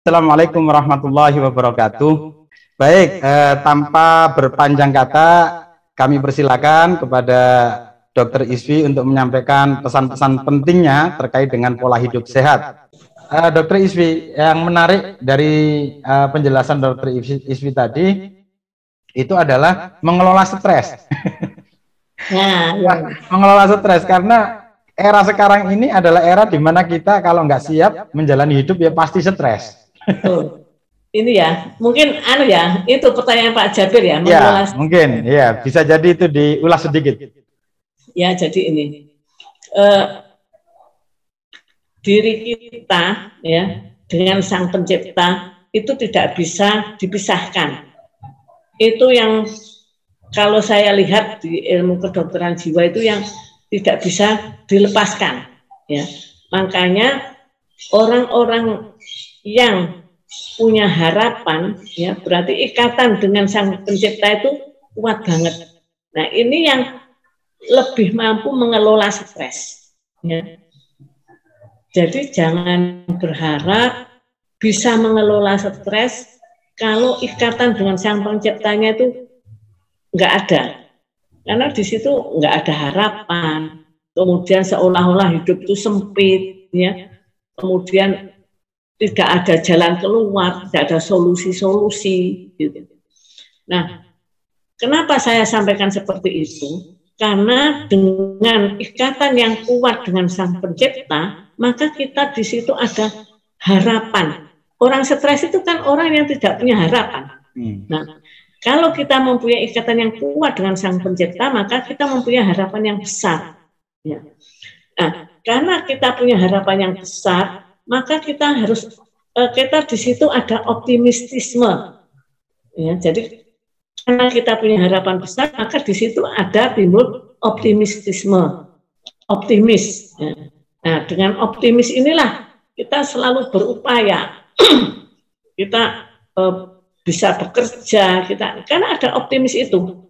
Assalamualaikum warahmatullahi wabarakatuh. Baik, tanpa berpanjang kata, kami persilakan kepada Dr. Isfi untuk menyampaikan pesan-pesan pentingnya terkait dengan pola hidup sehat. Dr. Isfi, yang menarik dari penjelasan Dr. Isfi tadi itu adalah mengelola stres. Ya. Mengelola stres karena era sekarang ini adalah era di mana kita kalau nggak siap menjalani hidup ya pasti stres. Betul. Ini ya, mungkin itu pertanyaan Pak Jabir ya. Ya, mungkin, ya bisa jadi itu diulas sedikit. Ya, jadi ini diri kita ya dengan Sang Pencipta itu tidak bisa dipisahkan. Itu yang kalau saya lihat di ilmu kedokteran jiwa itu yang tidak bisa dilepaskan. Ya, makanya orang-orang yang punya harapan, ya berarti ikatan dengan Sang Pencipta itu kuat banget. Nah, ini yang lebih mampu mengelola stres. Ya. Jadi jangan berharap bisa mengelola stres kalau ikatan dengan Sang Penciptanya itu nggak ada, karena di situ nggak ada harapan. Kemudian seolah-olah hidup itu sempit, ya. Kemudian tidak ada jalan keluar, tidak ada solusi-solusi gitu. Nah, kenapa saya sampaikan seperti itu? Karena dengan ikatan yang kuat dengan Sang Pencipta, maka kita di situ ada harapan. Orang stres itu kan orang yang tidak punya harapan. Nah, kalau kita mempunyai ikatan yang kuat dengan Sang Pencipta, maka kita mempunyai harapan yang besar. Ya. Nah, karena kita punya harapan yang besar, maka kita di situ ada optimistisme. Ya, jadi karena kita punya harapan besar, maka di situ ada timbul optimistisme, optimis. Ya. Nah, dengan optimis inilah kita selalu berupaya, kita bisa bekerja, karena ada optimis itu.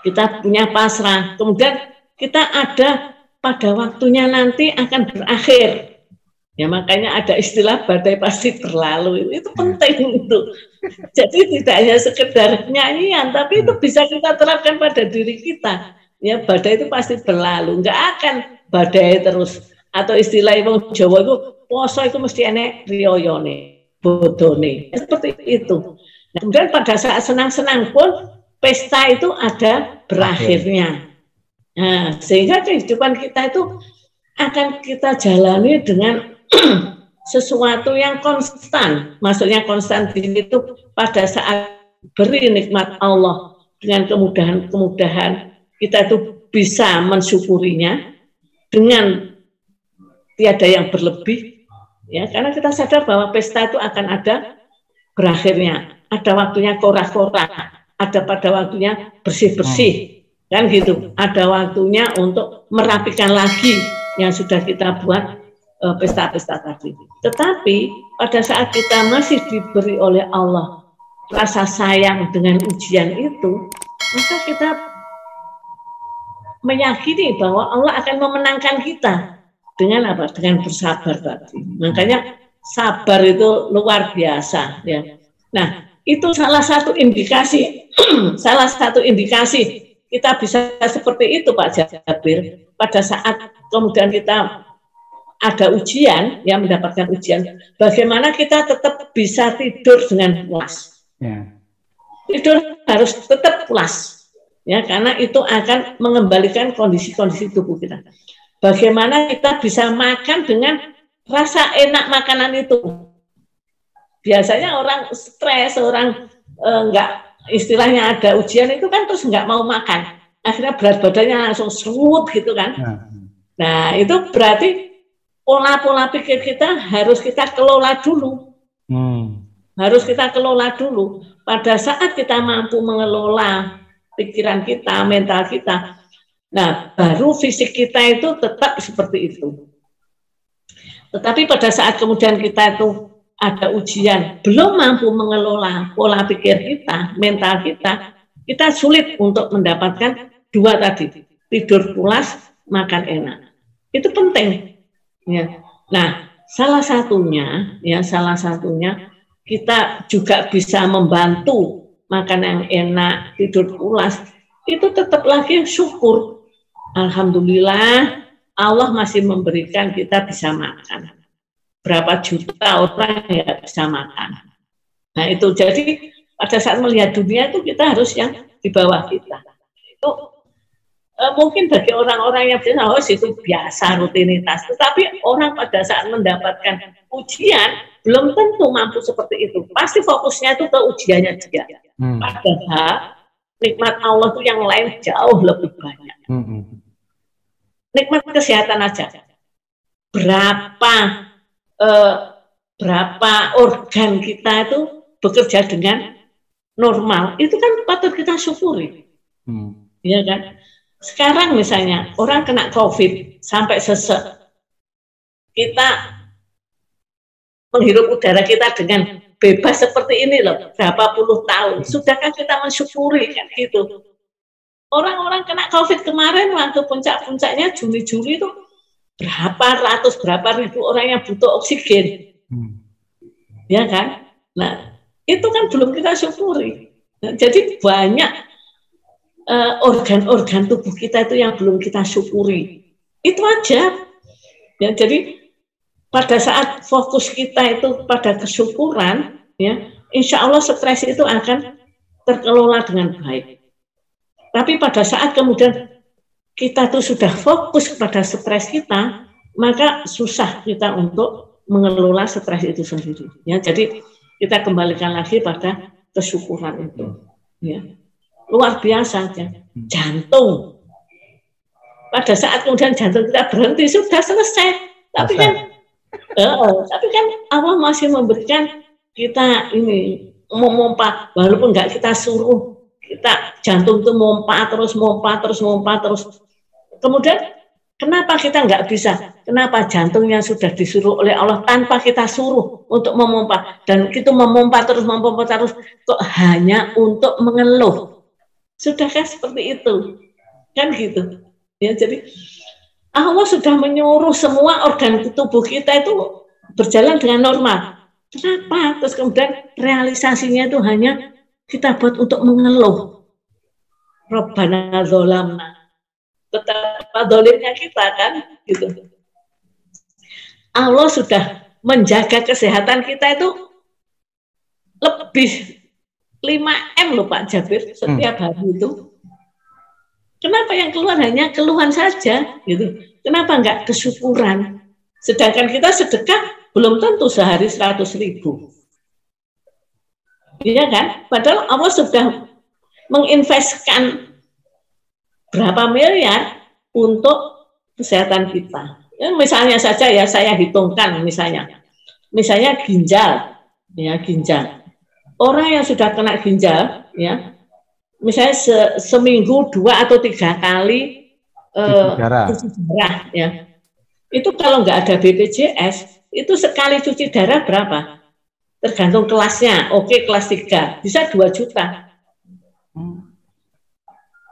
Kita punya pasrah, kemudian kita ada pada waktunya nanti akan berakhir. Ya, makanya ada istilah badai pasti berlalu, itu penting itu. Jadi tidak hanya sekedar nyanyian, tapi itu bisa kita terapkan pada diri kita. Ya, badai itu pasti berlalu, nggak akan badai terus. Atau istilah Wong Jawa itu poso itu mesti enek riyoyone, bodone. Seperti itu. Nah, kemudian pada saat senang-senang pun pesta itu ada berakhirnya. Nah, sehingga kehidupan kita itu akan kita jalani dengan sesuatu yang konstan. Maksudnya konstan itu pada saat beri nikmat Allah dengan kemudahan-kemudahan, kita itu bisa mensyukurinya dengan tiada yang berlebih, ya, karena kita sadar bahwa pesta itu akan ada berakhirnya, ada waktunya korak-korak, ada pada waktunya bersih-bersih, kan gitu, ada waktunya untuk merapikan lagi yang sudah kita buat pesta-pesta tadi. Tetapi pada saat kita masih diberi oleh Allah rasa sayang dengan ujian itu, maka kita meyakini bahwa Allah akan memenangkan kita dengan apa? Dengan bersabar tadi. Makanya sabar itu luar biasa, ya. Nah, itu salah satu indikasi salah satu indikasi kita bisa seperti itu, Pak Jabir, pada saat kemudian kita ada ujian, ya, mendapatkan ujian, bagaimana kita tetap bisa tidur dengan puas. Ya. Tidur harus tetap puas, ya, karena itu akan mengembalikan kondisi-kondisi tubuh kita. Bagaimana kita bisa makan dengan rasa enak makanan itu. Biasanya orang stres, orang istilahnya ada ujian itu kan terus nggak mau makan. Akhirnya berat badannya langsung serut gitu kan. Nah, itu berarti pola-pola pikir kita harus kita kelola dulu. Harus kita kelola dulu. Pada saat kita mampu mengelola pikiran kita, mental kita, nah baru fisik kita itu tetap seperti itu. Tetapi pada saat kemudian kita itu ada ujian, belum mampu mengelola pola pikir kita, mental kita, kita sulit untuk mendapatkan dua tadi, tidur pulas, makan enak. Itu penting. Ya. Nah, salah satunya kita juga bisa membantu makan yang enak, tidur pulas, itu tetap lagi syukur. Alhamdulillah Allah masih memberikan kita bisa makan. Berapa juta orang yang bisa makan. Nah itu, jadi pada saat melihat dunia itu kita harus yang di bawah kita. Itu mungkin bagi orang-orang yang biasa, oh itu biasa rutinitas. Tetapi orang pada saat mendapatkan ujian belum tentu mampu seperti itu. Pasti fokusnya itu ke ujiannya dia. Padahal nikmat Allah itu yang lain jauh lebih banyak. Nikmat kesehatan aja. Berapa organ kita itu bekerja dengan normal, itu kan patut kita syukuri. Ya kan? Sekarang misalnya orang kena COVID sampai sesek, kita menghirup udara kita dengan bebas seperti ini loh, berapa puluh tahun, sudahkah kita mensyukuri kan gitu? Orang-orang kena COVID kemarin waktu puncak-puncaknya Juli-Juli itu berapa ribu orang yang butuh oksigen, ya kan? Nah itu kan belum kita syukuri. Nah, jadi banyak organ-organ tubuh kita itu yang belum kita syukuri. Itu aja. Ya, jadi pada saat fokus kita itu pada kesyukuran, ya, insya Allah stres itu akan terkelola dengan baik. Tapi pada saat kemudian kita tuh sudah fokus pada stres kita, maka susah kita untuk mengelola stres itu sendiri. Ya, jadi kita kembalikan lagi pada kesyukuran itu. Ya. Luar biasa aja. Jantung. Pada saat kemudian jantung kita berhenti sudah selesai. Tapi kan Allah masih memberikan kita ini memompa, walaupun nggak kita suruh, kita jantung itu mompa terus. Kemudian kenapa kita nggak bisa? Kenapa jantungnya sudah disuruh oleh Allah tanpa kita suruh untuk memompa, dan kita memompa terus kok hanya untuk mengeluh? Sudahkah seperti itu? Kan gitu. Ya, jadi Allah sudah menyuruh semua organ tubuh kita itu berjalan dengan normal. Kenapa? Terus kemudian realisasinya itu hanya kita buat untuk mengeluh. Rabbana dzolamna. Betapa dolimnya kita kan gitu. Allah sudah menjaga kesehatan kita itu lebih 5M loh Pak Jabir setiap hari itu. Kenapa yang keluar hanya keluhan saja gitu? Kenapa enggak kesyukuran? Sedangkan kita sedekah belum tentu sehari 100.000. Iya kan? Padahal Allah sudah menginvestkan berapa miliar untuk kesehatan kita. Ya, misalnya saja ya saya hitungkan misalnya ginjal, ya ginjal. Orang yang sudah kena ginjal, ya, misalnya seminggu 2 atau 3 kali cuci darah, ya. Itu kalau nggak ada BPJS, itu sekali cuci darah berapa? Tergantung kelasnya. Oke, kelas 3 bisa 2 juta,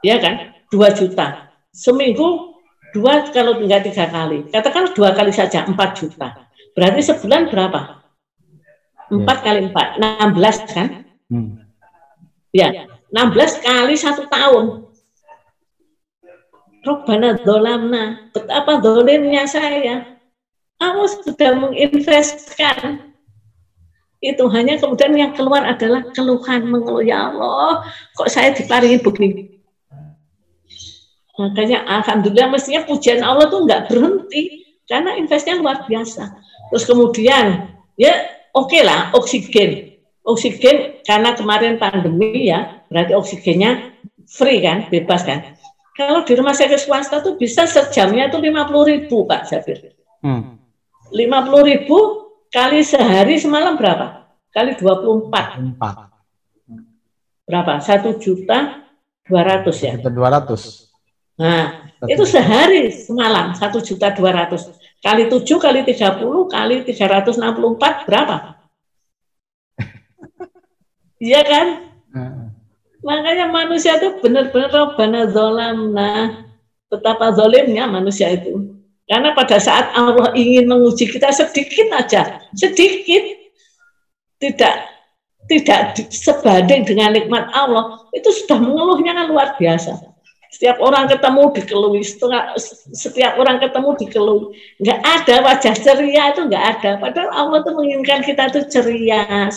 ya kan? 2 juta. Seminggu 2 kalau nggak 3 kali. Katakan 2 kali saja 4 juta. Berarti sebulan berapa? 4 kali 4, 16 kan? Ya, 16 kali 1 tahun. Rabbana dzolamna, betapa dolimnya saya. Allah sudah menginvestkan. Itu hanya kemudian yang keluar adalah keluhan, mengeluh, ya Allah, kok saya diparingi begini. Makanya alhamdulillah mestinya pujian Allah tuh nggak berhenti karena investnya luar biasa. Terus kemudian ya oke lah oksigen karena kemarin pandemi ya, berarti oksigennya free kan, bebas kan. Kalau di rumah sakit swasta tuh bisa sejamnya tuh 50.000 Pak Jabir. 50.000 kali sehari semalam berapa? Kali 24. Berapa? 1.200.000 ya. 1.200. Nah, itu sehari semalam 1.200.000 kali 7 kali 30 kali 364 berapa? Iya kan? Makanya manusia itu benar-benar Rabbana dzolamna, betapa zalimnya manusia itu. Karena pada saat Allah ingin menguji kita sedikit aja, sedikit, tidak sebanding dengan nikmat Allah, itu sudah mengeluhnya kan luar biasa. Setiap orang ketemu dikeluhi, setiap orang ketemu dikeluhi. Nggak ada wajah ceria, itu nggak ada. Padahal Allah tuh menginginkan kita tuh ceria,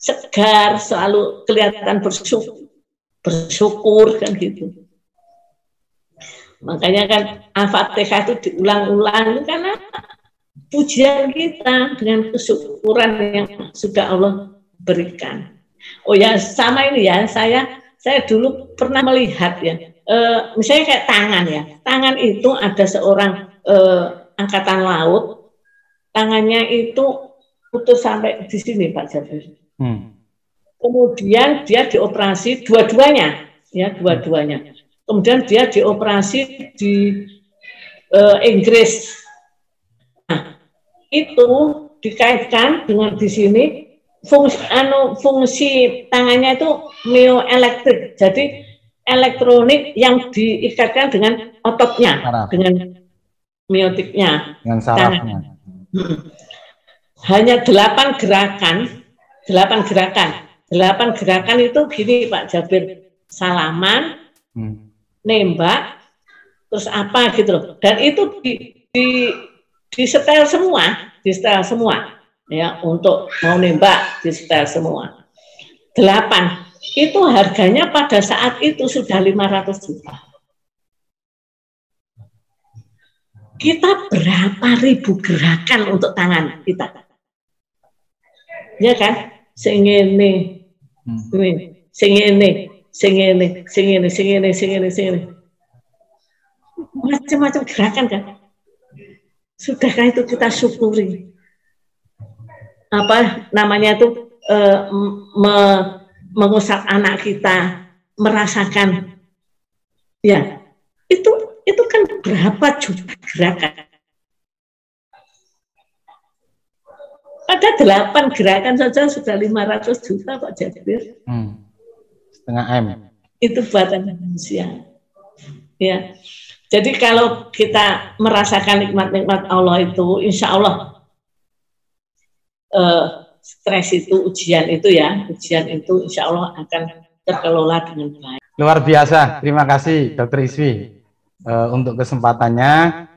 segar, selalu kelihatan bersyukur kan gitu. Makanya kan Al-Fatihah itu diulang-ulang karena pujian kita dengan kesyukuran yang sudah Allah berikan. Oh ya, sama ini ya, saya dulu pernah melihat ya, misalnya kayak tangan ya, tangan itu ada seorang angkatan laut, tangannya itu putus sampai di sini Pak Jabir. Kemudian dia dioperasi dua-duanya, ya dua-duanya. Kemudian dia dioperasi di Inggris. Nah, itu dikaitkan dengan di sini fungsi tangannya itu mioelektrik. Jadi elektronik yang diikatkan dengan ototnya, saraf. Dengan miotiknya, dengan sarafnya. Hanya 8 gerakan. 8 gerakan itu gini Pak Jabir, salaman, nembak, terus apa gitu loh. Dan itu di setel semua, ya, untuk mau nembak di setel semua. 8 itu harganya pada saat itu sudah 500 juta. Kita berapa ribu gerakan untuk tangan kita, ya kan? Sengene, macam-macam gerakan kan. Sudahkah itu kita syukuri? Apa namanya itu mengusap anak kita, merasakan, ya itu kan berapa juta gerakan. Ada 8 gerakan saja sudah 500 juta Pak Jabir. Setengah M. Itu buatan manusia. Ya. Jadi kalau kita merasakan nikmat-nikmat Allah itu, insya Allah stres itu, ujian itu insya Allah akan terkelola dengan baik. Luar biasa, terima kasih Dr. Isfi untuk kesempatannya.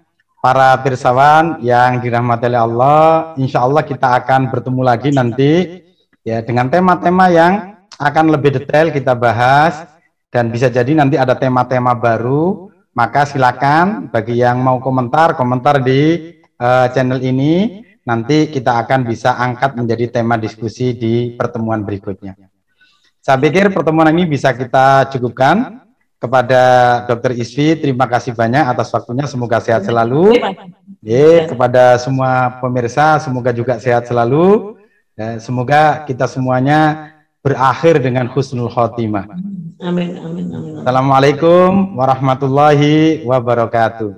Para pirsawan yang dirahmati oleh Allah, insya Allah kita akan bertemu lagi nanti ya dengan tema-tema yang akan lebih detail kita bahas, dan bisa jadi nanti ada tema-tema baru. Maka silakan bagi yang mau komentar di channel ini, nanti kita akan bisa angkat menjadi tema diskusi di pertemuan berikutnya. Saya pikir pertemuan ini bisa kita cukupkan. Kepada Dr. Isfi, terima kasih banyak atas waktunya, semoga sehat selalu. Kepada semua pemirsa, semoga juga sehat selalu. Semoga kita semuanya berakhir dengan husnul khotimah. Amin, amin, amin. Assalamualaikum warahmatullahi wabarakatuh.